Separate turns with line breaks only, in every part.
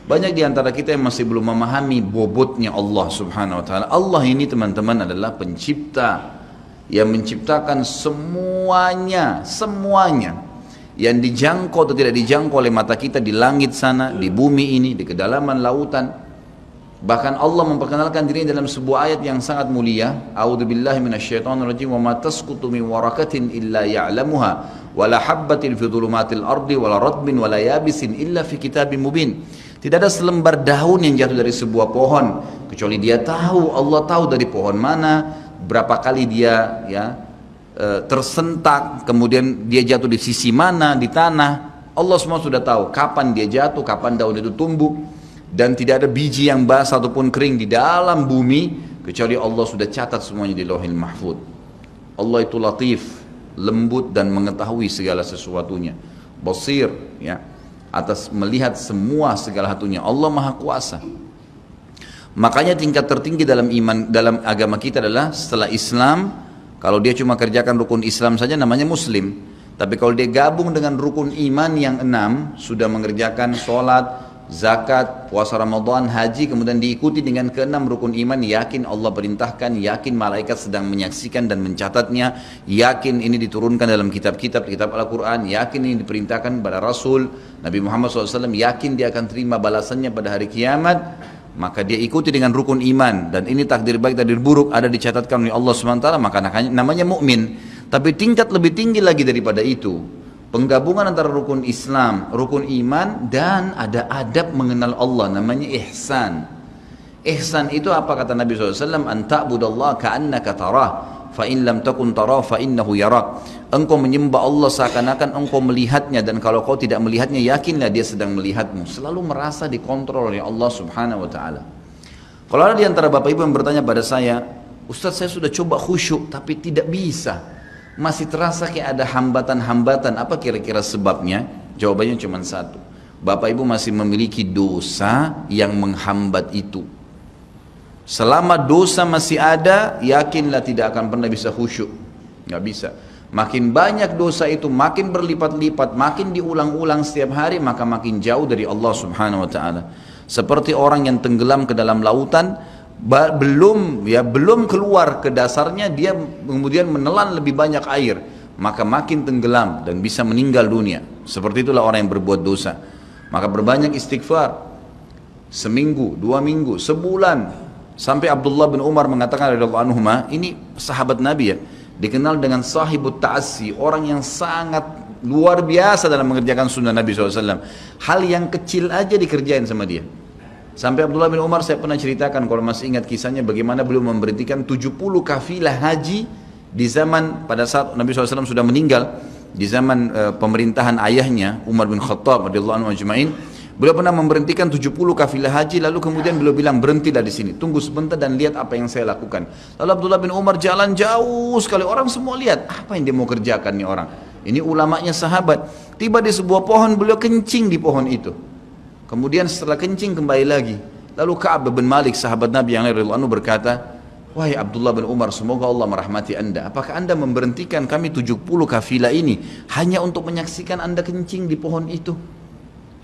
Banyak di antara kita yang masih belum memahami bobotnya Allah Subhanahu wa taala. Allah ini teman-teman adalah pencipta yang menciptakan semuanya, semuanya yang dijangkau atau tidak dijangkau oleh mata kita di langit sana, di bumi ini, di kedalaman lautan. Bahkan Allah memperkenalkan dirinya dalam sebuah ayat yang sangat mulia. A'udzubillahi minasyaitonirrajim. Wa ma tasqutu min waraqatin illa ya'lamuha wa la habbatin fi dhulumatil ardi wa la ratbin wa la yabisin illa fi kitabim mubin. Tidak ada selembar daun yang jatuh dari sebuah pohon kecuali dia tahu, Allah tahu dari pohon mana, berapa kali dia tersentak, kemudian dia jatuh di sisi mana di tanah. Allah semua sudah tahu kapan dia jatuh, kapan daun itu tumbuh. Dan tidak ada biji yang basah ataupun kering di dalam bumi kecuali Allah sudah catat semuanya di Lauhil Mahfuz. Allah itu latif, lembut dan mengetahui segala sesuatunya. Basir, ya, atas melihat semua segala satunya. Allah Maha Kuasa. Makanya tingkat tertinggi dalam iman, dalam agama kita adalah setelah Islam, kalau dia cuma kerjakan rukun Islam saja namanya Muslim. Tapi kalau dia gabung dengan rukun iman yang 6, sudah mengerjakan sholat, zakat, puasa Ramadan, haji, kemudian diikuti dengan ke-6 rukun iman, yakin Allah perintahkan, yakin malaikat sedang menyaksikan dan mencatatnya, yakin ini diturunkan dalam kitab-kitab, kitab Al-Quran, yakin ini diperintahkan pada Rasul Nabi Muhammad SAW, yakin dia akan terima balasannya pada hari kiamat, maka dia ikuti dengan rukun iman, dan ini takdir baik, takdir buruk ada dicatatkan oleh Allah SWT, maka namanya mukmin. Tapi tingkat lebih tinggi lagi daripada itu, penggabungan antara rukun Islam, rukun iman, dan ada adab mengenal Allah, namanya ihsan. Ihsan itu apa kata Nabi SAW? An ta'budallaha ka'annaka tarah, fa in lam takun tarah fa innahu yarak. Engkau menyembah Allah seakan-akan engkau melihatnya, dan kalau kau tidak melihatnya, yakinlah dia sedang melihatmu. Selalu merasa dikontrol oleh Allah Subhanahu wa taala. Kalau ada di antara Bapak Ibu yang bertanya pada saya, Ustaz, saya sudah coba khusyuk tapi tidak bisa, masih terasa kayak ada hambatan-hambatan, apa kira-kira sebabnya? Jawabannya cuma satu, Bapak Ibu masih memiliki dosa yang menghambat itu. Selama dosa masih ada, yakinlah tidak akan pernah bisa khusyuk, nggak bisa. Makin banyak dosa itu, makin berlipat-lipat, makin diulang-ulang setiap hari, maka makin jauh dari Allah Subhanahu wa taala. Seperti orang yang tenggelam ke dalam lautan, belum keluar ke dasarnya, dia kemudian menelan lebih banyak air, maka makin tenggelam dan bisa meninggal dunia. Seperti itulah orang yang berbuat dosa. Maka berbanyak istighfar, seminggu, 2 minggu, sebulan. Sampai Abdullah bin Umar mengatakan radhiyallahu anhuma, ini sahabat Nabi ya, dikenal dengan sahibut ta'assi, orang yang sangat luar biasa dalam mengerjakan sunnah Nabi SAW. Hal yang kecil aja dikerjain sama dia. Sampai Abdullah bin Umar, saya pernah ceritakan kalau masih ingat kisahnya, bagaimana beliau memberhentikan 70 kafilah haji di zaman pada saat Nabi SAW sudah meninggal, di zaman pemerintahan ayahnya Umar bin Khattab radhiyallahu anhu ajma'in. Beliau pernah memberhentikan 70 kafilah haji, lalu kemudian beliau bilang, berhentilah di sini, tunggu sebentar dan lihat apa yang saya lakukan. Lalu Abdullah bin Umar jalan jauh sekali, orang semua lihat, apa yang dia mau kerjakan nih orang? Ini ulamanya sahabat. Tiba di sebuah pohon, beliau kencing di pohon itu. Kemudian setelah kencing kembali lagi. Lalu Ka'ab bin Malik sahabat Nabi yang lain radhiyallahu anhu berkata, wahai Abdullah bin Umar, semoga Allah merahmati anda. Apakah anda memberhentikan kami 70 kafilah ini hanya untuk menyaksikan anda kencing di pohon itu?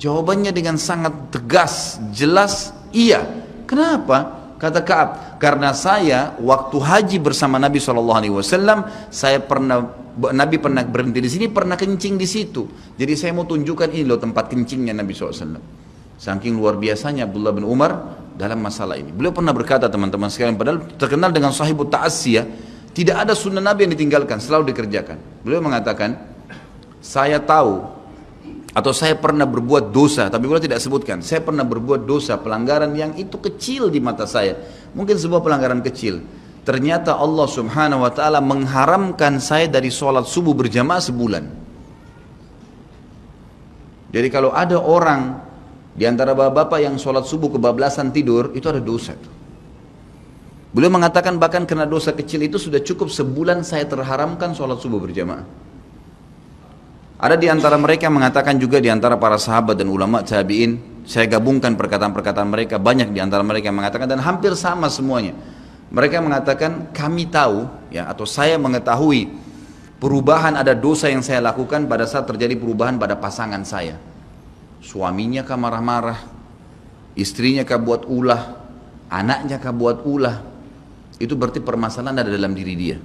Jawabannya dengan sangat tegas, jelas, iya. Kenapa? Kata Ka'ab, karena saya waktu haji bersama Nabi SAW, Nabi pernah berhenti di sini, pernah kencing di situ. Jadi saya mau tunjukkan ini loh tempat kencingnya Nabi SAW. Saking luar biasanya Abdullah bin Umar dalam masalah ini. Beliau pernah berkata, teman-teman sekalian, padahal terkenal dengan sahibut ta'assi ya, tidak ada sunnah Nabi yang ditinggalkan, selalu dikerjakan. Beliau mengatakan, saya tahu atau saya pernah berbuat dosa, tapi beliau tidak sebutkan, saya pernah berbuat dosa, pelanggaran yang itu kecil di mata saya, mungkin sebuah pelanggaran kecil. Ternyata Allah Subhanahu wa taala mengharamkan saya dari sholat subuh berjamaah sebulan. Jadi kalau ada orang di antara bapak-bapak yang sholat subuh kebablasan tidur, itu ada dosa. Beliau mengatakan bahkan karena dosa kecil itu sudah cukup sebulan saya terharamkan sholat subuh berjamaah. Ada di antara mereka yang mengatakan juga, di antara para sahabat dan ulama tabi'in, saya gabungkan perkataan-perkataan mereka, banyak di antara mereka yang mengatakan, dan hampir sama semuanya. Mereka mengatakan, kami tahu ya, atau saya mengetahui perubahan, ada dosa yang saya lakukan pada saat terjadi perubahan pada pasangan saya. Suaminya kah marah-marah, istrinya kah buat ulah, anaknya kah buat ulah, itu berarti permasalahan ada dalam diri dia.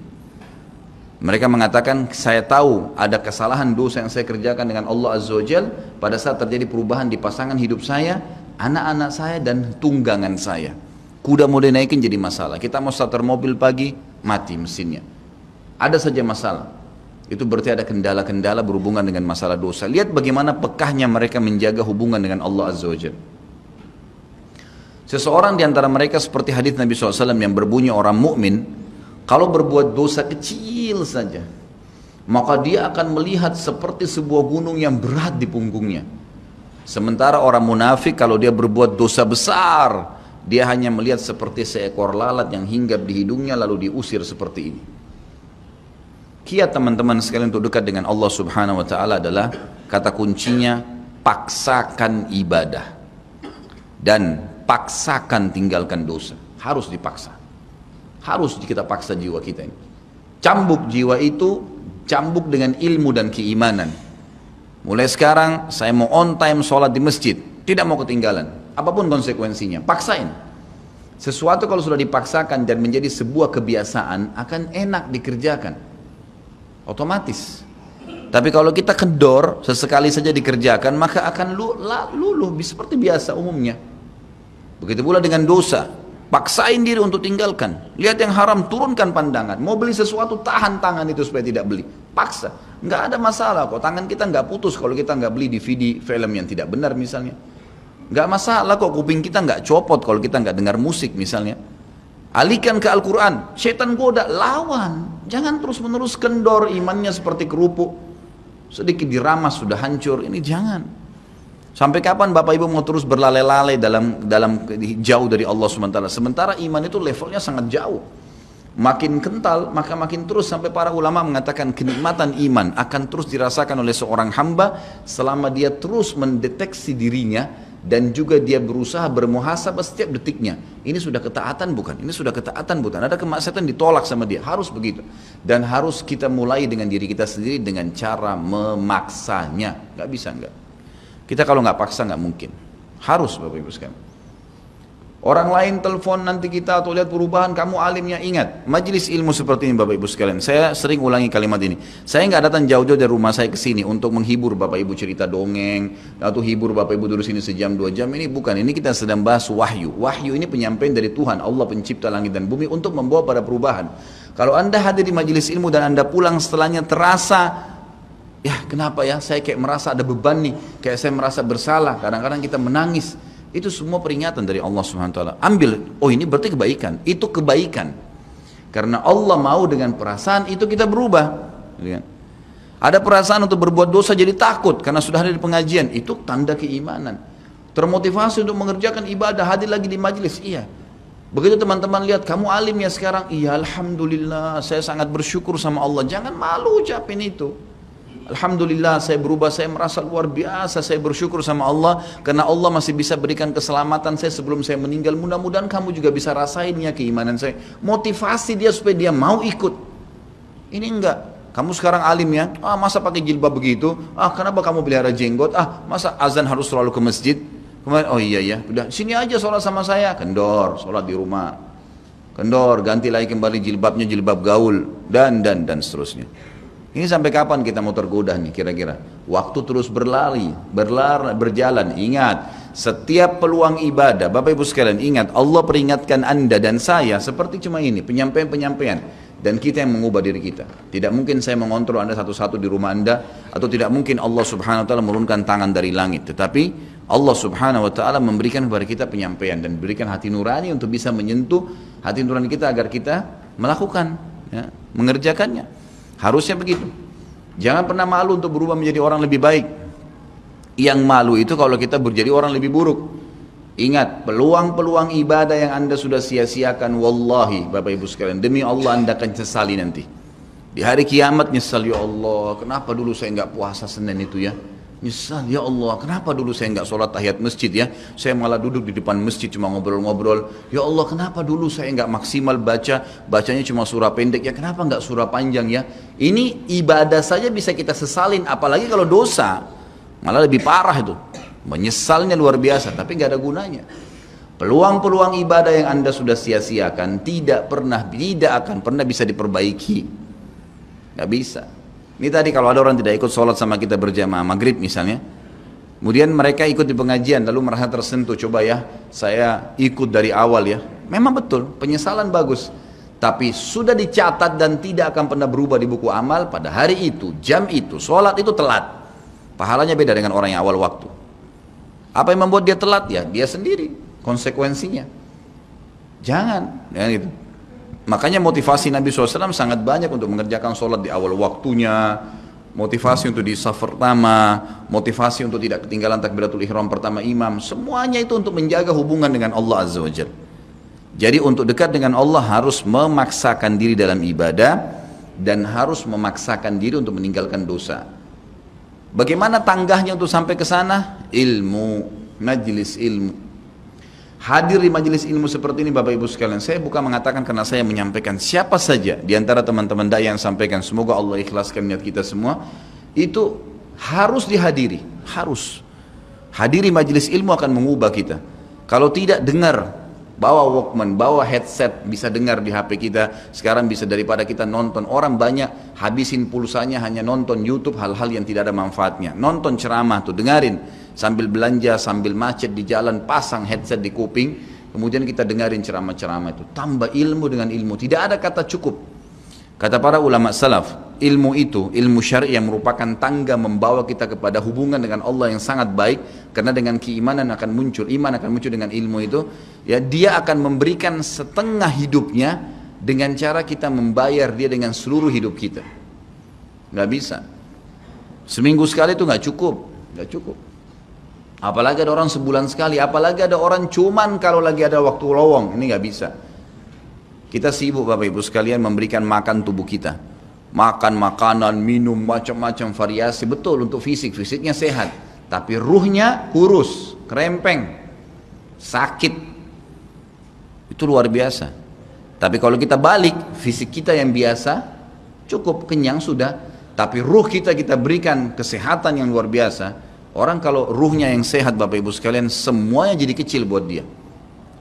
Mereka mengatakan, saya tahu ada kesalahan dosa yang saya kerjakan dengan Allah Azza wa Jal pada saat terjadi perubahan di pasangan hidup saya, anak-anak saya dan tunggangan saya. Kuda mau dinaikin jadi masalah. Kita mau starter mobil pagi, mati mesinnya. Ada saja masalah. Itu berarti ada kendala-kendala berhubungan dengan masalah dosa. Lihat bagaimana pekahnya mereka menjaga hubungan dengan Allah Azza wa Jal. Seseorang di antara mereka seperti hadis Nabi SAW yang berbunyi, orang mukmin kalau berbuat dosa kecil saja, maka dia akan melihat seperti sebuah gunung yang berat di punggungnya. Sementara orang munafik kalau dia berbuat dosa besar, dia hanya melihat seperti seekor lalat yang hinggap di hidungnya lalu diusir seperti ini. Kiat teman-teman sekalian untuk dekat dengan Allah Subhanahu wa taala adalah kata kuncinya paksakan ibadah dan paksakan tinggalkan dosa. Harus dipaksa. Harus kita paksa jiwa kita ini. Cambuk jiwa itu, cambuk dengan ilmu dan keimanan. Mulai sekarang saya mau on time sholat di masjid, tidak mau ketinggalan. Apapun konsekuensinya, paksain. Sesuatu kalau sudah dipaksakan dan menjadi sebuah kebiasaan, akan enak dikerjakan. Otomatis. Tapi kalau kita kendor, sesekali saja dikerjakan, maka akan luluh seperti biasa umumnya. Begitu pula dengan dosa. Paksain diri untuk tinggalkan. Lihat yang haram, turunkan pandangan. Mau beli sesuatu, tahan tangan itu supaya tidak beli. Paksa. Nggak ada masalah kok. Tangan kita nggak putus kalau kita nggak beli DVD film yang tidak benar misalnya. Nggak masalah kok. Kuping kita nggak copot kalau kita nggak dengar musik misalnya. Alihkan ke Al-Quran. Syaitan goda, lawan. Jangan terus-menerus kendor imannya seperti kerupuk. Sedikit diramas sudah hancur. Ini jangan. Sampai kapan Bapak Ibu mau terus berlale-lale dalam jauh dari Allah SWT? Sementara iman itu levelnya sangat jauh. Makin kental, maka makin terus, sampai para ulama mengatakan kenikmatan iman akan terus dirasakan oleh seorang hamba selama dia terus mendeteksi dirinya dan juga dia berusaha bermuhasabah setiap detiknya. Ini sudah ketaatan bukan? Ini sudah ketaatan bukan? Ada kemaksiatan ditolak sama dia. Harus begitu. Dan harus kita mulai dengan diri kita sendiri dengan cara memaksanya. Gak bisa enggak. Kita kalau nggak paksa nggak mungkin. Harus Bapak Ibu sekalian. Orang lain telepon nanti kita atau lihat perubahan, kamu alimnya, ingat. Majelis ilmu seperti ini Bapak Ibu sekalian. Saya sering ulangi kalimat ini. Saya nggak datang jauh-jauh dari rumah saya ke sini untuk menghibur Bapak Ibu cerita dongeng atau hibur Bapak Ibu dulu sini sejam 2 jam. Ini bukan. Ini kita sedang bahas wahyu. Wahyu ini penyampaian dari Tuhan, Allah pencipta langit dan bumi untuk membawa pada perubahan. Kalau Anda hadir di majelis ilmu dan Anda pulang setelahnya terasa, ya kenapa ya, saya kayak merasa ada beban nih, kayak saya merasa bersalah, kadang-kadang kita menangis. Itu semua peringatan dari Allah SWT. Ambil, oh ini berarti kebaikan, itu kebaikan. Karena Allah mau dengan perasaan itu kita berubah. Ada perasaan untuk berbuat dosa jadi takut karena sudah ada di pengajian, itu tanda keimanan. Termotivasi untuk mengerjakan ibadah, hadir lagi di majelis, iya. Begitu teman-teman lihat, kamu alim ya sekarang, iya alhamdulillah, saya sangat bersyukur sama Allah. Jangan malu ucapin itu. Alhamdulillah saya berubah, saya merasa luar biasa, saya bersyukur sama Allah karena Allah masih bisa berikan keselamatan saya sebelum saya meninggal. Mudah-mudahan kamu juga bisa rasain ya keimanan saya. Motivasi dia supaya dia mau ikut. Ini enggak. Kamu sekarang alim ya, masa pakai jilbab begitu? Kenapa kamu pelihara jenggot? Masa azan harus selalu ke masjid? Kemudian, oh iya ya, udah sini aja sholat sama saya. Kendor, sholat di rumah. Kendor, ganti lagi kembali jilbabnya jilbab gaul dan seterusnya. Ini sampai kapan kita mau tergoda nih kira-kira? Waktu terus berjalan. Ingat, setiap peluang ibadah, Bapak Ibu sekalian ingat, Allah peringatkan Anda dan saya seperti cuma ini, penyampaian. Dan kita yang mengubah diri kita. Tidak mungkin saya mengontrol Anda satu-satu di rumah Anda, atau tidak mungkin Allah Subhanahu wa ta'ala menurunkan tangan dari langit. Tetapi Allah Subhanahu wa ta'ala memberikan kepada kita penyampaian dan berikan hati nurani untuk bisa menyentuh hati nurani kita agar kita melakukan, ya, mengerjakannya. Harusnya begitu. Jangan pernah malu untuk berubah menjadi orang lebih baik. Yang malu itu kalau kita menjadi orang lebih buruk. Ingat, peluang-peluang ibadah yang Anda sudah sia-siakan, wallahi Bapak Ibu sekalian, demi Allah Anda akan sesali nanti. Di hari kiamat nyesal, ya Allah, kenapa dulu saya nggak puasa Senin itu ya? Nyesal, ya Allah, kenapa dulu saya nggak sholat tahiyat masjid ya? Saya malah duduk di depan masjid cuma ngobrol-ngobrol. Ya Allah, kenapa dulu saya nggak maksimal bacanya cuma surah pendek ya? Kenapa nggak surah panjang ya? Ini ibadah saja bisa kita sesalin, apalagi kalau dosa, malah lebih parah itu. Menyesalnya luar biasa, tapi nggak ada gunanya. Peluang-peluang ibadah yang Anda sudah sia-siakan tidak akan pernah bisa diperbaiki. Nggak bisa. Ini tadi kalau ada orang tidak ikut sholat sama kita berjamaah maghrib misalnya, kemudian mereka ikut di pengajian lalu merasa tersentuh, coba ya saya ikut dari awal ya. Memang betul, penyesalan bagus. Tapi sudah dicatat dan tidak akan pernah berubah di buku amal. Pada hari itu, jam itu, sholat itu telat, pahalanya beda dengan orang yang awal waktu. Apa yang membuat dia telat? Ya dia sendiri, konsekuensinya. Jangan gitu. Makanya motivasi Nabi SAW sangat banyak untuk mengerjakan sholat di awal waktunya, motivasi untuk di saf pertama, motivasi untuk tidak ketinggalan takbiratul ihram pertama imam. Semuanya itu untuk menjaga hubungan dengan Allah Azza wa Jalla. Jadi untuk dekat dengan Allah harus memaksakan diri dalam ibadah dan harus memaksakan diri untuk meninggalkan dosa. Bagaimana tangganya untuk sampai ke sana? Ilmu, majlis ilmu. Hadir di majelis ilmu seperti ini Bapak Ibu sekalian, saya bukan mengatakan karena saya menyampaikan, siapa saja di antara teman-teman dai yang sampaikan, semoga Allah ikhlaskan niat kita semua, itu harus dihadiri, harus. Hadiri majelis ilmu akan mengubah kita. Kalau tidak, dengar. Bawa Walkman, bawa headset, bisa dengar di HP kita. Sekarang bisa daripada kita nonton. Orang banyak habisin pulsanya hanya nonton YouTube hal-hal yang tidak ada manfaatnya. Nonton ceramah tuh, dengarin. Sambil belanja, sambil macet di jalan, pasang headset di kuping. Kemudian kita dengarin ceramah-ceramah itu. Tambah ilmu dengan ilmu. Tidak ada kata cukup. Kata para ulama salaf, ilmu itu, ilmu syar'i yang merupakan tangga membawa kita kepada hubungan dengan Allah yang sangat baik, karena dengan keimanan akan muncul, iman akan muncul dengan ilmu itu, ya dia akan memberikan setengah hidupnya dengan cara kita membayar dia dengan seluruh hidup kita. Nggak bisa. Seminggu sekali itu nggak cukup, nggak cukup. Apalagi ada orang sebulan sekali, apalagi ada orang cuman kalau lagi ada waktu lowong, ini nggak bisa. Kita sibuk Bapak Ibu sekalian memberikan makan tubuh kita. Makan makanan, minum, macam-macam variasi. Betul untuk fisiknya sehat. Tapi ruhnya kurus, kerempeng, sakit. Itu luar biasa. Tapi kalau kita balik, fisik kita yang biasa, cukup kenyang sudah. Tapi ruh kita berikan kesehatan yang luar biasa. Orang kalau ruhnya yang sehat Bapak Ibu sekalian, semuanya jadi kecil buat dia.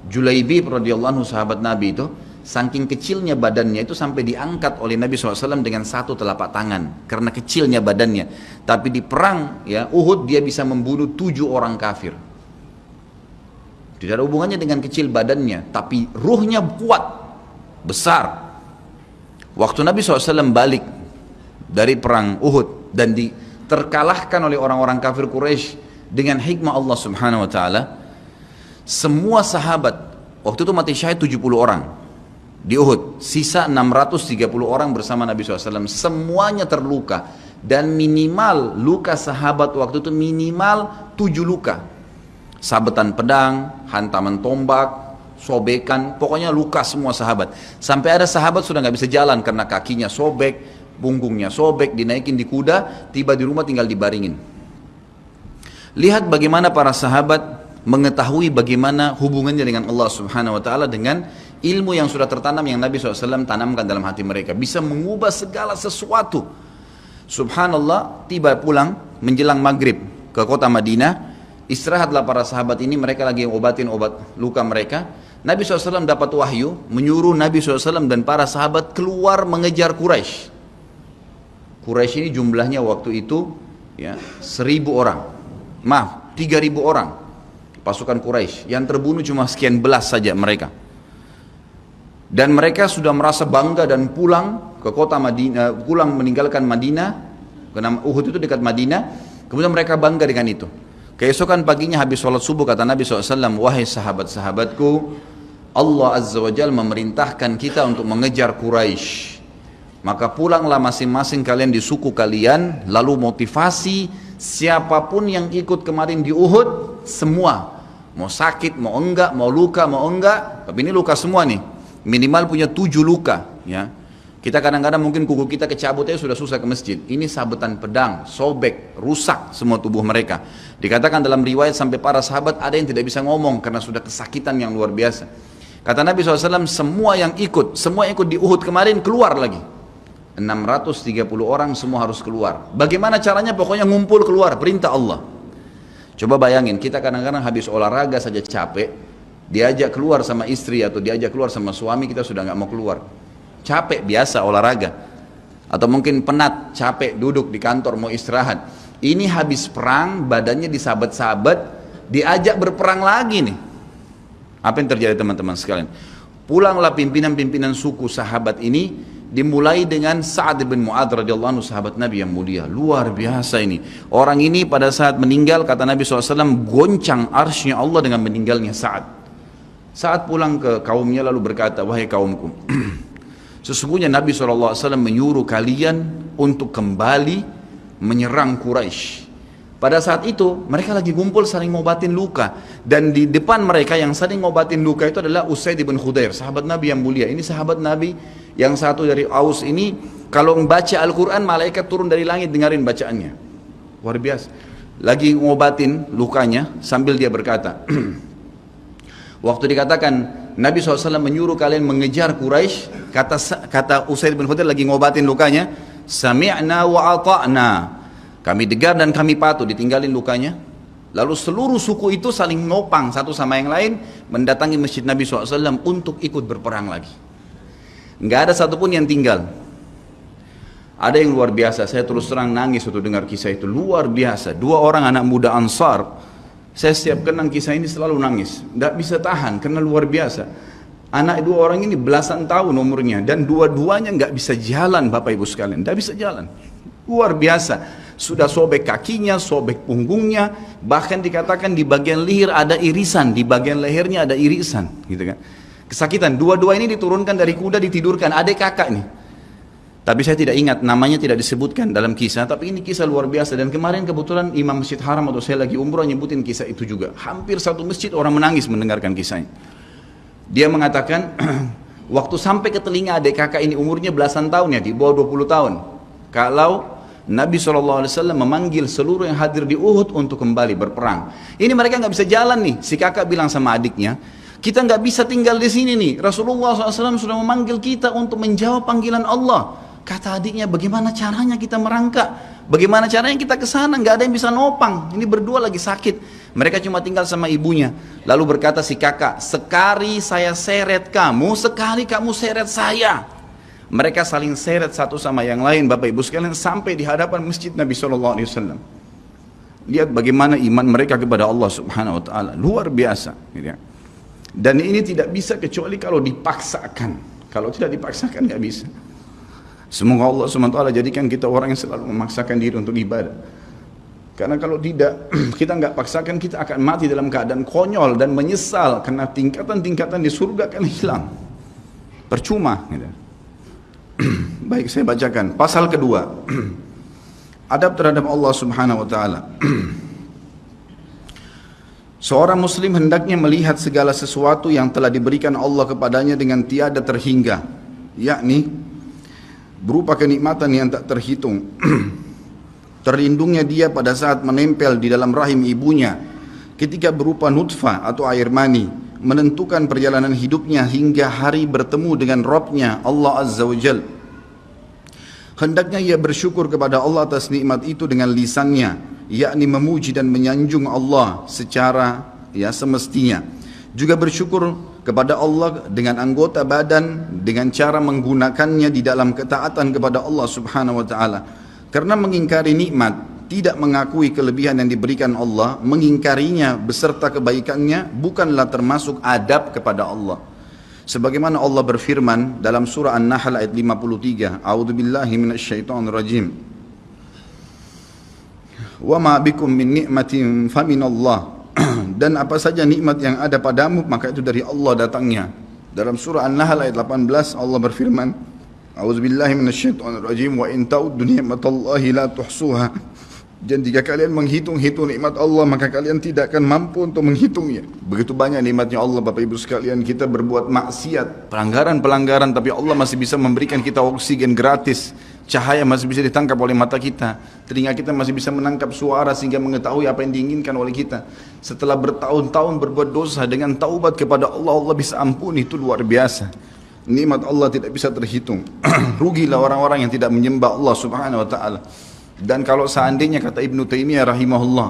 Julaibib radhiyallahu anhu sahabat Nabi itu, saking kecilnya badannya itu sampai diangkat oleh Nabi SAW dengan satu telapak tangan karena kecilnya badannya. Tapi di perang ya Uhud dia bisa membunuh 7 orang kafir. Tidak ada hubungannya dengan kecil badannya, tapi ruhnya kuat, besar. Waktu Nabi SAW balik dari perang Uhud dan terkalahkan oleh orang-orang kafir Quraisy dengan hikmah Allah Subhanahu Wa Taala, semua sahabat waktu itu mati syahid 70 orang. Di Uhud, sisa 630 orang bersama Nabi SAW, semuanya terluka. Dan minimal luka sahabat waktu itu minimal 7 luka. Sabetan pedang, hantaman tombak, sobekan, pokoknya luka semua sahabat. Sampai ada sahabat sudah nggak bisa jalan karena kakinya sobek, punggungnya sobek, dinaikin di kuda, tiba di rumah tinggal dibaringin. Lihat bagaimana para sahabat mengetahui bagaimana hubungannya dengan Allah Subhanahu Wa Taala dengan ilmu yang sudah tertanam yang Nabi SAW tanamkan dalam hati mereka, bisa mengubah segala sesuatu. Subhanallah, tiba pulang menjelang maghrib ke kota Madinah, istirahatlah para sahabat ini, mereka lagi obatin obat luka mereka. Nabi SAW dapat wahyu menyuruh Nabi SAW dan para sahabat keluar mengejar Quraisy. Quraisy ini jumlahnya waktu itu ya 1.000 orang, 3.000 orang pasukan Quraisy, yang terbunuh cuma sekian belas saja mereka. Dan mereka sudah merasa bangga dan pulang ke kota Madinah, pulang meninggalkan Madinah, karena Uhud itu dekat Madinah. Kemudian mereka bangga dengan itu. Keesokan paginya habis sholat subuh kata Nabi SAW, wahai sahabat-sahabatku, Allah Azza wa Jalla memerintahkan kita untuk mengejar Quraisy. Maka pulanglah masing-masing kalian di suku kalian, lalu motivasi siapapun yang ikut kemarin di Uhud, semua, mau sakit, mau enggak, mau luka, mau enggak, tapi ini luka semua nih. Minimal punya 7 luka ya. Kita kadang-kadang mungkin kuku kita kecabut aja sudah susah ke masjid. Ini sabetan pedang, sobek, rusak semua tubuh mereka. Dikatakan dalam riwayat sampai para sahabat ada yang tidak bisa ngomong karena sudah kesakitan yang luar biasa. Kata Nabi SAW, semua yang ikut di Uhud kemarin keluar lagi. 630 orang semua harus keluar. Bagaimana caranya? Pokoknya ngumpul keluar, perintah Allah. Coba bayangin, kita kadang-kadang habis olahraga saja capek, diajak keluar sama istri atau diajak keluar sama suami, kita sudah nggak mau keluar. Capek biasa olahraga. Atau mungkin penat, capek, duduk di kantor mau istirahat. Ini habis perang, badannya disabet-sabet, diajak berperang lagi nih. Apa yang terjadi teman-teman sekalian? Pulanglah pimpinan-pimpinan suku sahabat ini, dimulai dengan Sa'ad bin Mu'adz radhiyallahu anhu, sahabat Nabi yang mulia. Luar biasa ini. Orang ini pada saat meninggal, kata Nabi SAW, goncang arsy-Nya Allah dengan meninggalnya Sa'ad. Saat pulang ke kaumnya lalu berkata, wahai kaumku, sesungguhnya Nabi SAW menyuruh kalian untuk kembali menyerang Quraisy. Pada saat itu mereka lagi kumpul saling ngobatin luka, dan di depan mereka yang saling ngobatin luka itu adalah Usaid bin Khudair, sahabat Nabi yang mulia. Ini sahabat Nabi yang satu dari Aus ini, kalau membaca Al-Quran malaikat turun dari langit dengarin bacaannya. Luar biasa. Lagi ngobatin lukanya sambil dia berkata, waktu dikatakan Nabi SAW menyuruh kalian mengejar Quraisy, kata Usaid bin Khudair lagi ngobatin lukanya, sami'na wa ata'na, kami dengar dan kami patuh, ditinggalin lukanya. Lalu seluruh suku itu saling nopang satu sama yang lain, mendatangi masjid Nabi SAW untuk ikut berperang lagi. Nggak ada satupun yang tinggal. Ada yang luar biasa, saya terus terang nangis waktu dengar kisah itu, luar biasa. Dua orang anak muda Ansar, saya setiap kenang kisah ini selalu nangis, nggak bisa tahan karena luar biasa. Anak dua orang ini belasan tahun umurnya, dan dua-duanya nggak bisa jalan, Bapak Ibu sekalian, nggak bisa jalan. Luar biasa. Sudah sobek kakinya, sobek punggungnya, bahkan dikatakan di bagian leher ada irisan, di bagian lehernya ada irisan, gitu kan. Kesakitan. Dua-dua ini diturunkan dari kuda, ditidurkan, adik kakak nih. Tapi saya tidak ingat, namanya tidak disebutkan dalam kisah, tapi ini kisah luar biasa. Dan kemarin kebetulan Imam Masjid Haram atau saya lagi umroh nyebutin kisah itu juga. Hampir satu masjid orang menangis mendengarkan kisahnya. Dia mengatakan, waktu sampai ke telinga adik kakak ini umurnya belasan tahun ya, di bawah 20 tahun. Kalau Nabi SAW memanggil seluruh yang hadir di Uhud untuk kembali berperang. Ini mereka nggak bisa jalan nih. Si kakak bilang sama adiknya, kita nggak bisa tinggal di sini nih. Rasulullah SAW sudah memanggil kita untuk menjawab panggilan Allah. Kata adiknya, bagaimana caranya kita merangkak? Bagaimana caranya kita ke sana? Nggak ada yang bisa nopang. Ini berdua lagi sakit. Mereka cuma tinggal sama ibunya. Lalu berkata si kakak, sekali saya seret kamu, sekali kamu seret saya. Mereka saling seret satu sama yang lain, Bapak Ibu sekalian, sampai di hadapan masjid Nabi SAW. Lihat bagaimana iman mereka kepada Allah Subhanahu Wa Taala, luar biasa. Dan ini tidak bisa kecuali kalau dipaksakan. Kalau tidak dipaksakan nggak bisa. Semoga Allah SWT jadikan kita orang yang selalu memaksakan diri untuk ibadah. Karena kalau tidak, kita nggak paksakan, kita akan mati dalam keadaan konyol dan menyesal, karena tingkatan-tingkatan di surga akan hilang. Percuma. Baik, saya bacakan pasal kedua. Adab terhadap Allah Subhanahu Wa Taala. Seorang muslim hendaknya melihat segala sesuatu yang telah diberikan Allah kepadanya dengan tiada terhingga, yakni berupa kenikmatan yang tak terhitung. Terlindungnya dia pada saat menempel di dalam rahim ibunya, ketika berupa nutfah atau air mani, menentukan perjalanan hidupnya hingga hari bertemu dengan Rabb-nya Allah Azza wa Jal. Hendaknya ia bersyukur kepada Allah atas nikmat itu dengan lisannya, yakni memuji dan menyanjung Allah secara semestinya. Juga bersyukur kepada Allah dengan anggota badan, dengan cara menggunakannya di dalam ketaatan kepada Allah Subhanahu Wa Taala. Karena mengingkari nikmat, tidak mengakui kelebihan yang diberikan Allah, mengingkarinya beserta kebaikannya, bukanlah termasuk adab kepada Allah. Sebagaimana Allah berfirman dalam surah An-Nahl ayat 53, A'udzubillahi minasyaitonirrajim. Wa ma bikum min ni'matin faminallah. Dan apa saja nikmat yang ada padamu, maka itu dari Allah datangnya. Dalam surah An-Nahl ayat 18 Allah berfirman, A'udzubillahi minasyaitonirrajim, wa in ta'uddu ni'matallahi la tuhsuha. Dan jika kalian menghitung-hitung nikmat Allah, maka kalian tidak akan mampu untuk menghitungnya. Begitu banyak nikmatnya Allah, Bapak Ibu sekalian. Kita berbuat maksiat, pelanggaran-pelanggaran, tapi Allah masih bisa memberikan kita oksigen gratis. Cahaya masih bisa ditangkap oleh mata kita. Telinga kita masih bisa menangkap suara sehingga mengetahui apa yang diinginkan oleh kita. Setelah bertahun-tahun berbuat dosa, dengan taubat kepada Allah, Allah bisa ampuni. Itu luar biasa. Nikmat Allah tidak bisa terhitung. Rugilah orang-orang yang tidak menyembah Allah Subhanahu Wa Taala. Dan kalau seandainya, kata Ibnu Taimiyah rahimahullah,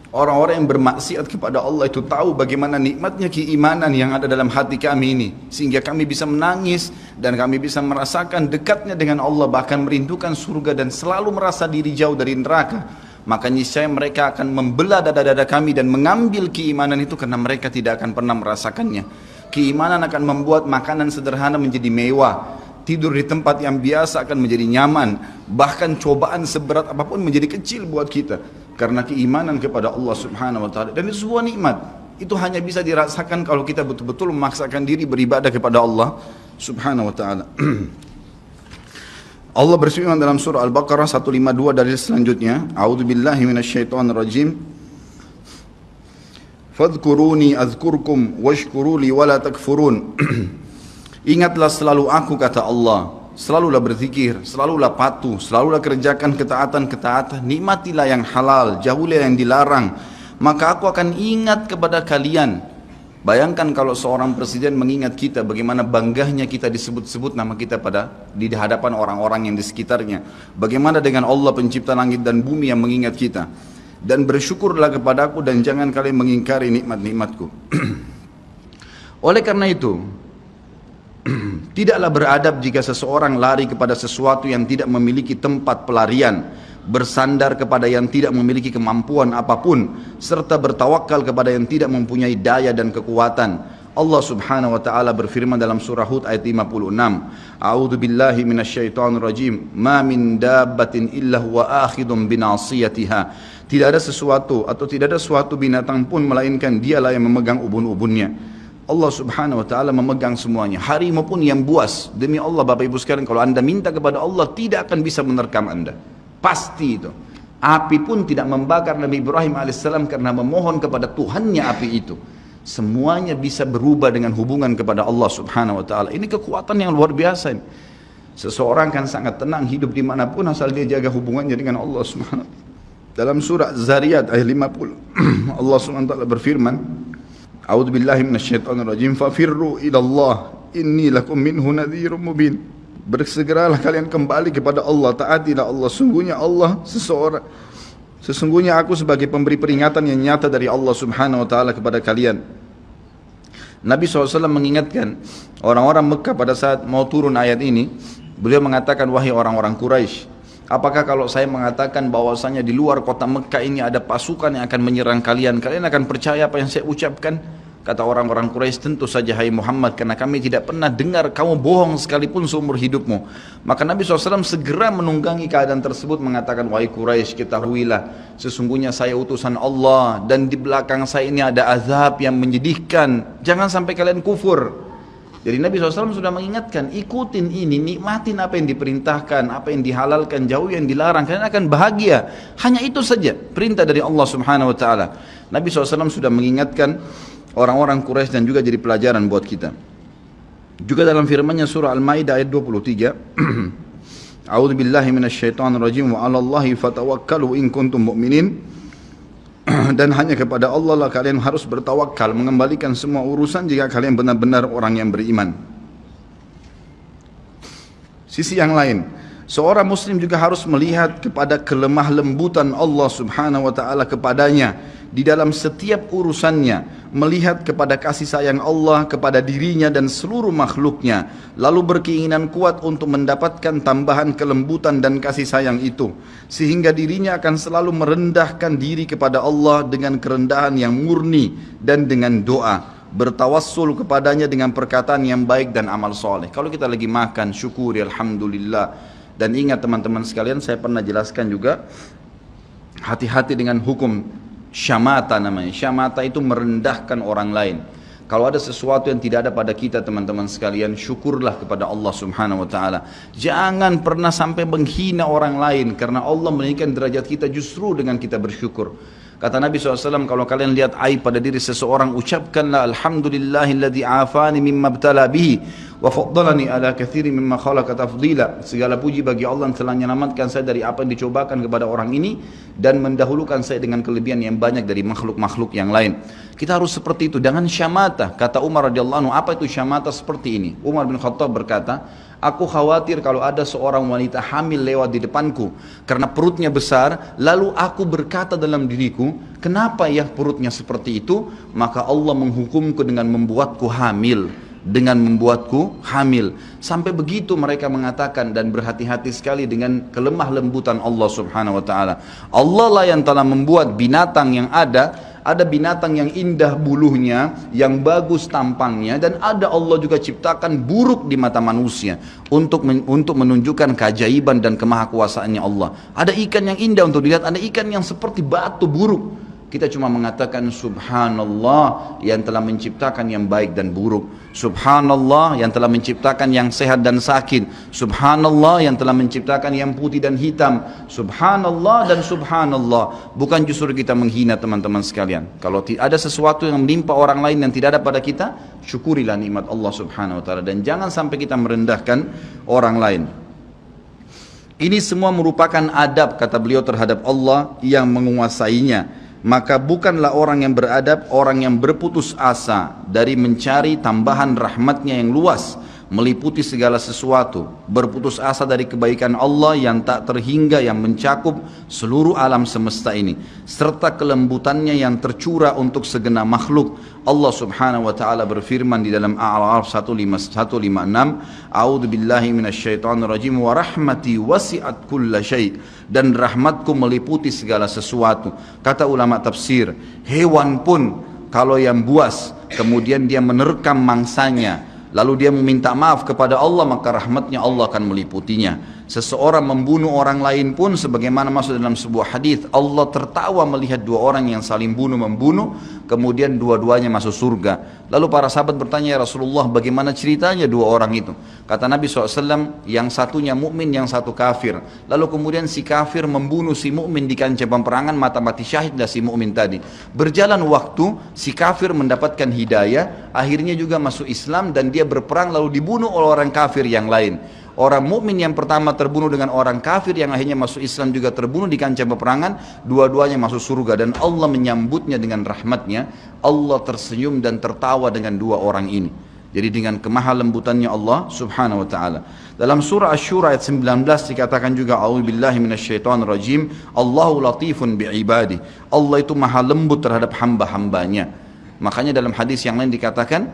Orang-orang yang bermaksiat kepada Allah itu tahu bagaimana nikmatnya keimanan yang ada dalam hati kami ini, sehingga kami bisa menangis dan kami bisa merasakan dekatnya dengan Allah, bahkan merindukan surga dan selalu merasa diri jauh dari neraka. Maka niscaya mereka akan membelah dada-dada kami dan mengambil keimanan itu, karena mereka tidak akan pernah merasakannya. Keimanan akan membuat makanan sederhana menjadi mewah, tidur di tempat yang biasa akan menjadi nyaman, bahkan cobaan seberat apapun menjadi kecil buat kita, karena keimanan kepada Allah Subhanahu wa Ta'ala. Dan itu sebuah nikmat, itu hanya bisa dirasakan kalau kita betul-betul memaksakan diri beribadah kepada Allah Subhanahu wa Ta'ala. Allah berfirman dalam surah Al-Baqarah 152 dalil selanjutnya, A'udzubillahi minasyaitonirrajim. Fadhkuruni azkurkum washkuruli wala takfurun. Ingatlah selalu aku, kata Allah. Selalulah berzikir, selalulah patuh, selalulah kerjakan ketaatan-ketaatan, nikmatilah yang halal, jauhilah yang dilarang, maka aku akan ingat kepada kalian. Bayangkan kalau seorang presiden mengingat kita, bagaimana bangganya kita disebut-sebut nama kita di hadapan orang-orang yang di sekitarnya. Bagaimana dengan Allah pencipta langit dan bumi yang mengingat kita. Dan bersyukurlah kepadaku dan jangan kalian mengingkari nikmat-nikmatku. Oleh karena itu, tidaklah beradab jika seseorang lari kepada sesuatu yang tidak memiliki tempat pelarian, bersandar kepada yang tidak memiliki kemampuan apapun, serta bertawakal kepada yang tidak mempunyai daya dan kekuatan. Allah Subhanahu wa Ta'ala berfirman dalam surah Hud ayat 56, A'udzu billahi minasyaitonir rajim, ma min dabbatin illa huwa akhidun binasiyatiha. Tidak ada sesuatu atau tidak ada suatu binatang pun melainkan dialah yang memegang ubun-ubunnya. Allah Subhanahu wa Ta'ala memegang semuanya. Harimau pun yang buas. Demi Allah Bapak Ibu sekalian, kalau anda minta kepada Allah, tidak akan bisa menerkam anda. Pasti itu. Api pun tidak membakar Nabi Ibrahim alaihissalam karena memohon kepada Tuhannya api itu. Semuanya bisa berubah dengan hubungan kepada Allah Subhanahu wa Ta'ala. Ini kekuatan yang luar biasa ini. Seseorang kan sangat tenang hidup dimanapun asal dia jaga hubungannya dengan Allah Subhanahu wa Ta'ala. Dalam surah Zariyat ayat 50 Allah Subhanahu wa Ta'ala berfirman, A'udzu billahi minasyaitonir rajim, fafirru ila Allah inni lakum minhu nadhirun mubin. Bersegeralah kalian kembali kepada Allah, taatilah Allah, sesungguhnya aku sebagai pemberi peringatan yang nyata dari Allah Subhanahu wa Ta'ala kepada kalian. Nabi SAW mengingatkan orang-orang Mekah pada saat mau turun ayat ini. Beliau mengatakan, wahai orang-orang Quraisy, apakah kalau saya mengatakan bahwasanya di luar kota Mekah ini ada pasukan yang akan menyerang kalian, kalian akan percaya apa yang saya ucapkan? Kata orang-orang Quraisy, tentu saja hai Muhammad, karena kami tidak pernah dengar kamu bohong sekalipun seumur hidupmu. Maka Nabi SAW segera menunggangi keadaan tersebut, mengatakan, wahai Quraisy, ketahuilah sesungguhnya saya utusan Allah dan di belakang saya ini ada azab yang menyedihkan, jangan sampai kalian kufur. Jadi Nabi SAW sudah mengingatkan, ikutin ini, nikmatin apa yang diperintahkan, apa yang dihalalkan, jauh yang dilarang, kalian akan bahagia. Hanya itu saja perintah dari Allah Subhanahu wa Ta'ala. Nabi SAW sudah mengingatkan orang-orang Quraisy dan juga jadi pelajaran buat kita. Juga dalam firman-Nya surah Al-Maidah ayat 23, A'udzu billahi minasyaitonir rajim, wa 'alallahi fatawakkalu in kuntum mu'minin. Dan hanya kepada Allah lah kalian harus bertawakal, mengembalikan semua urusan jika kalian benar-benar orang yang beriman. Sisi yang lain, seorang muslim juga harus melihat kepada kelemah lembutan Allah Subhanahu wa Ta'ala kepadanya di dalam setiap urusannya, melihat kepada kasih sayang Allah kepada dirinya dan seluruh makhluknya, lalu berkeinginan kuat untuk mendapatkan tambahan kelembutan dan kasih sayang itu, sehingga dirinya akan selalu merendahkan diri kepada Allah dengan kerendahan yang murni dan dengan doa, bertawassul kepadanya dengan perkataan yang baik dan amal soleh. Kalau kita lagi makan, syukuri alhamdulillah. Dan ingat teman-teman sekalian, saya pernah jelaskan juga, hati-hati dengan hukum syamata namanya. Syamata itu merendahkan orang lain. Kalau ada sesuatu yang tidak ada pada kita teman-teman sekalian, syukurlah kepada Allah Subhanahu wa Ta'ala. Jangan pernah sampai menghina orang lain, karena Allah meninggikan derajat kita justru dengan kita bersyukur. Kata Nabi SAW, kalau kalian lihat aib pada diri seseorang, ucapkanlah alhamdulillahilladzi afani mimma btala bihi Wa faddalani ala katsirin mimma khalaqa tafdila. Segala puji bagi Allah yang telah menyelamatkan saya dari apa yang dicobakan kepada orang ini dan mendahulukan saya dengan kelebihan yang banyak dari makhluk-makhluk yang lain. Kita harus seperti itu, dengan syamata. Kata Umar radhiyallahu anhu, apa itu syamata seperti ini? Umar bin Khattab berkata, aku khawatir kalau ada seorang wanita hamil lewat di depanku karena perutnya besar, lalu aku berkata dalam diriku, kenapa ya perutnya seperti itu? Maka Allah menghukumku dengan membuatku hamil. Sampai begitu mereka mengatakan dan berhati-hati sekali dengan kelemah lembutan Allah subhanahu wa ta'ala. Allah lah yang telah membuat binatang yang ada binatang yang indah bulunya, yang bagus tampangnya, dan ada Allah juga ciptakan buruk di mata manusia untuk menunjukkan keajaiban dan kemahakuasaannya Allah. Ada ikan yang indah untuk dilihat, ada ikan yang seperti batu buruk. Kita cuma mengatakan subhanallah yang telah menciptakan yang baik dan buruk. Subhanallah yang telah menciptakan yang sehat dan sakit. Subhanallah yang telah menciptakan yang putih dan hitam. Subhanallah dan subhanallah. Bukan justru kita menghina teman-teman sekalian. Kalau ada sesuatu yang menimpa orang lain yang tidak ada pada kita, syukurilah nikmat Allah subhanahu wa ta'ala. Dan jangan sampai kita merendahkan orang lain. Ini semua merupakan adab, kata beliau, terhadap Allah yang menguasainya. Maka bukanlah orang yang beradab orang yang berputus asa dari mencari tambahan rahmatnya yang luas, meliputi segala sesuatu, berputus asa dari kebaikan Allah yang tak terhingga, yang mencakup seluruh alam semesta ini, serta kelembutannya yang tercurah untuk segenap makhluk. Allah subhanahu wa ta'ala berfirman di dalam A'raf 156, A'udzu billahi minasyaitonir rajim, wa rahmati wasi'at kulla syai', dan rahmatku meliputi segala sesuatu. Kata ulama tafsir, hewan pun kalau yang buas kemudian dia menerkam mangsanya lalu dia meminta maaf kepada Allah, maka rahmatnya Allah akan meliputinya. Seseorang membunuh orang lain pun, sebagaimana masuk dalam sebuah hadis, Allah tertawa melihat dua orang yang saling membunuh, kemudian dua-duanya masuk surga. Lalu para sahabat bertanya, ya Rasulullah, bagaimana ceritanya dua orang itu? Kata Nabi SAW, yang satunya mukmin, yang satu kafir. Lalu kemudian si kafir membunuh si mukmin di kancah peperangan, mati syahidlah si mukmin tadi. Berjalan waktu, si kafir mendapatkan hidayah, akhirnya juga masuk Islam, dan dia berperang lalu dibunuh oleh orang kafir yang lain. Orang mukmin yang pertama terbunuh dengan orang kafir yang akhirnya masuk Islam juga terbunuh di kancah peperangan, dua-duanya masuk surga, dan Allah menyambutnya dengan rahmatnya. Allah tersenyum dan tertawa dengan dua orang ini. Jadi dengan kemahalembutannya Allah subhanahu wa ta'ala. Dalam surah Asy-Syura ayat 19 dikatakan juga, a'udzubillahi minasyaitonirrajim, Allahu latifun bi'ibadi. Allah itu maha lembut terhadap hamba-hambanya. Makanya dalam hadis yang lain dikatakan,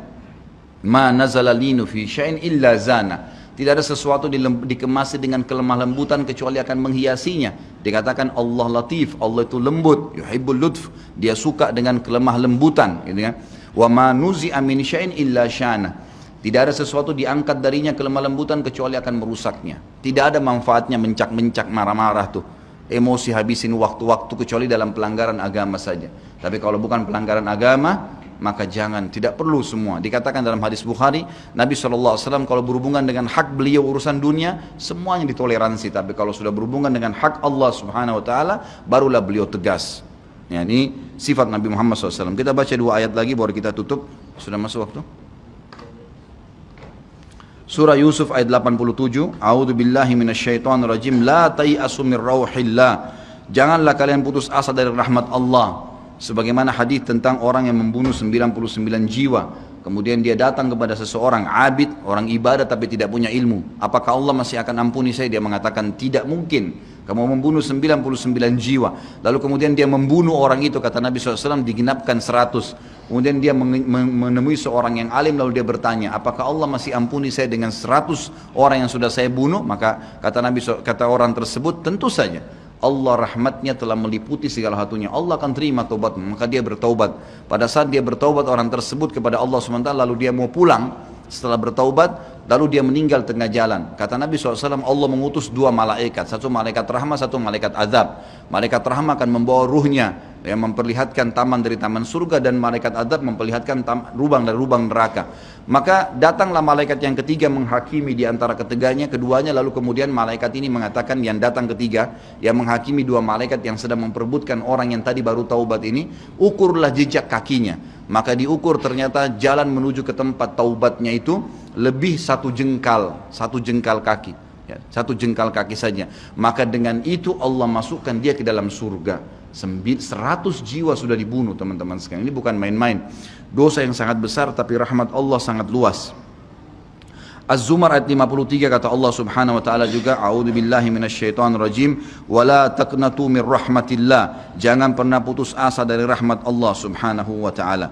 ma nazala linu fi syai'in illa zana. Tidak ada sesuatu dikemasi dengan kelemah lembutan kecuali akan menghiasinya. Dikatakan Allah latif, Allah itu lembut, yuhibbul lutf, dia suka dengan kelemah lembutan, gitu kan. Wa ma nuzi'a min syai'in illa syana. Tidak ada sesuatu diangkat darinya kelemah lembutan kecuali akan merusaknya. Tidak ada manfaatnya mencak-mencak, marah-marah tuh. Emosi habisin waktu-waktu kecuali dalam pelanggaran agama saja. Tapi kalau bukan pelanggaran agama, maka jangan, tidak perlu semua. Dikatakan dalam hadis Bukhari, Nabi SAW kalau berhubungan dengan hak beliau urusan dunia, semuanya ditoleransi. Tapi kalau sudah berhubungan dengan hak Allah subhanahu wa ta'ala, barulah beliau tegas. Ya, ini sifat Nabi Muhammad SAW. Kita baca dua ayat lagi baru kita tutup. Sudah masuk waktu? Surah Yusuf ayat 87, A'udzu billahi minasyaitonir rajim, la tai'asu mir rauhillah. Janganlah kalian putus asa dari rahmat Allah. Sebagaimana hadis tentang orang yang membunuh 99 jiwa, kemudian dia datang kepada seseorang abid, orang ibadah tapi tidak punya ilmu. Apakah Allah masih akan ampuni saya? Dia mengatakan tidak mungkin. Kamu membunuh 99 jiwa. Lalu kemudian dia membunuh orang itu, kata Nabi SAW, digenapkan 100. Kemudian dia menemui seorang yang alim, lalu dia bertanya, apakah Allah masih ampuni saya dengan 100 orang yang sudah saya bunuh? Maka kata orang tersebut, tentu saja. Allah rahmatnya telah meliputi segala satunya. Allah akan terima taubat, maka dia bertaubat. Pada saat dia bertaubat orang tersebut kepada Allah SWT, lalu dia mau pulang setelah bertaubat, lalu dia meninggal tengah jalan. Kata Nabi SAW, Allah mengutus dua malaikat, satu malaikat rahmat, satu malaikat azab. Malaikat rahmat akan membawa ruhnya yang memperlihatkan taman dari taman surga, dan malaikat azab memperlihatkan lubang dari lubang neraka. Maka datanglah malaikat yang ketiga menghakimi di antara keduanya, lalu kemudian malaikat ini mengatakan, yang datang ketiga yang menghakimi dua malaikat yang sedang memperebutkan orang yang tadi baru taubat ini, ukurlah jejak kakinya. Maka diukur, ternyata jalan menuju ke tempat taubatnya itu lebih satu jengkal kaki. Ya, satu jengkal kaki saja. Maka dengan itu Allah masukkan dia ke dalam surga. 100 jiwa sudah dibunuh teman-teman sekalian. Ini bukan main-main. Dosa yang sangat besar tapi rahmat Allah sangat luas. Az-Zumar ayat 53 kata Allah Subhanahu wa taala juga, a'udzubillahi minasyaitonir rajim, wala taqnatu mir rahmatillah. Jangan pernah putus asa dari rahmat Allah Subhanahu wa taala.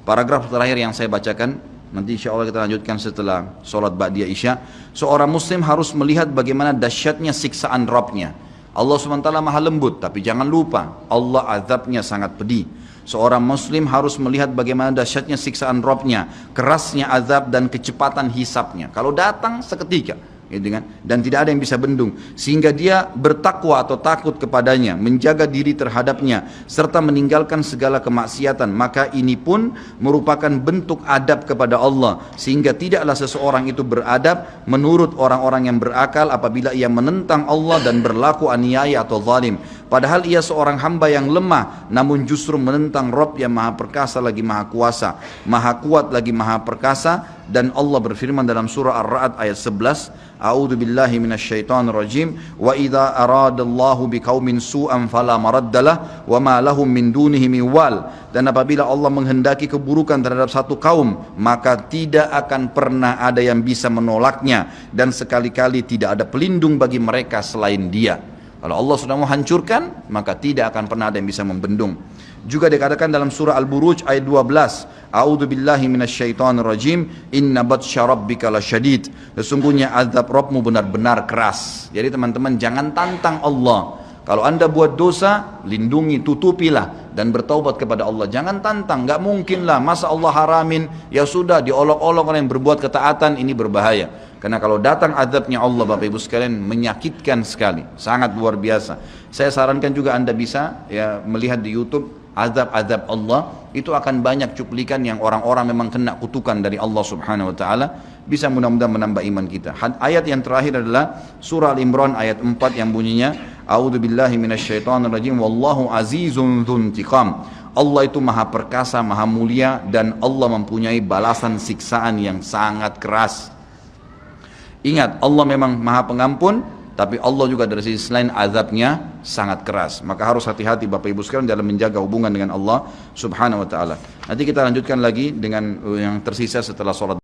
Paragraf terakhir yang saya bacakan, nanti insya Allah kita lanjutkan setelah sholat ba'diyah isya. Seorang muslim harus melihat bagaimana dahsyatnya siksaan Rabbnya. Allah SWT maha lembut, tapi jangan lupa Allah azabnya sangat pedih. Seorang muslim harus melihat bagaimana dahsyatnya siksaan Rabbnya, kerasnya azab dan kecepatan hisabnya. Kalau datang seketika, gitu kan? Dan tidak ada yang bisa bendung, sehingga dia bertakwa atau takut kepadanya, menjaga diri terhadapnya, serta meninggalkan segala kemaksiatan. Maka ini pun merupakan bentuk adab kepada Allah, sehingga tidaklah seseorang itu beradab menurut orang-orang yang berakal apabila ia menentang Allah dan berlaku aniaya atau zalim. Padahal ia seorang hamba yang lemah, namun justru menentang Rabb yang maha perkasa lagi maha kuasa, maha kuat lagi maha perkasa. Dan Allah berfirman dalam surah Ar-Ra'd ayat 11, A'udzu billahi minasyaitonir rajim, wa idza aradallahu biqaumin su'an fala maraddalah wa ma lahum min dunihi min wal. Dan apabila Allah menghendaki keburukan terhadap satu kaum, maka tidak akan pernah ada yang bisa menolaknya, dan sekali-kali tidak ada pelindung bagi mereka selain Dia. Kalau Allah sudah mau hancurkan, maka tidak akan pernah ada yang bisa membendung. Juga dikatakan dalam surah Al-Buruj ayat 12, A'udzu billahi minasyaitonir rajim, inna batsya rabbika lasyadid. Sesungguhnya azab Rabbmu benar-benar keras. Jadi teman-teman, jangan tantang Allah. Kalau anda buat dosa, lindungi, tutupilah dan bertaubat kepada Allah. Jangan tantang, nggak mungkin lah, masa Allah haramin, ya sudah diolok-olok orang yang berbuat ketaatan, ini berbahaya. Karena kalau datang azabnya Allah Bapak Ibu sekalian, menyakitkan sekali, sangat luar biasa. Saya sarankan juga anda bisa ya melihat di YouTube azab-azab Allah, itu akan banyak cuplikan yang orang-orang memang kena kutukan dari Allah Subhanahu wa taala. Bisa mudah-mudahan menambah iman kita. Ayat yang terakhir adalah surah Al-Imran ayat 4 yang bunyinya, A'udzu billahi minasyaitonir rajim, wallahu azizun dzuntiqam. Allah itu maha perkasa, maha mulia, dan Allah mempunyai balasan siksaan yang sangat keras. Ingat, Allah memang maha pengampun, tapi Allah juga dari sisi lain azabnya sangat keras. Maka harus hati-hati Bapak Ibu sekalian dalam menjaga hubungan dengan Allah Subhanahu wa taala. Nanti kita lanjutkan lagi dengan yang tersisa setelah sholat.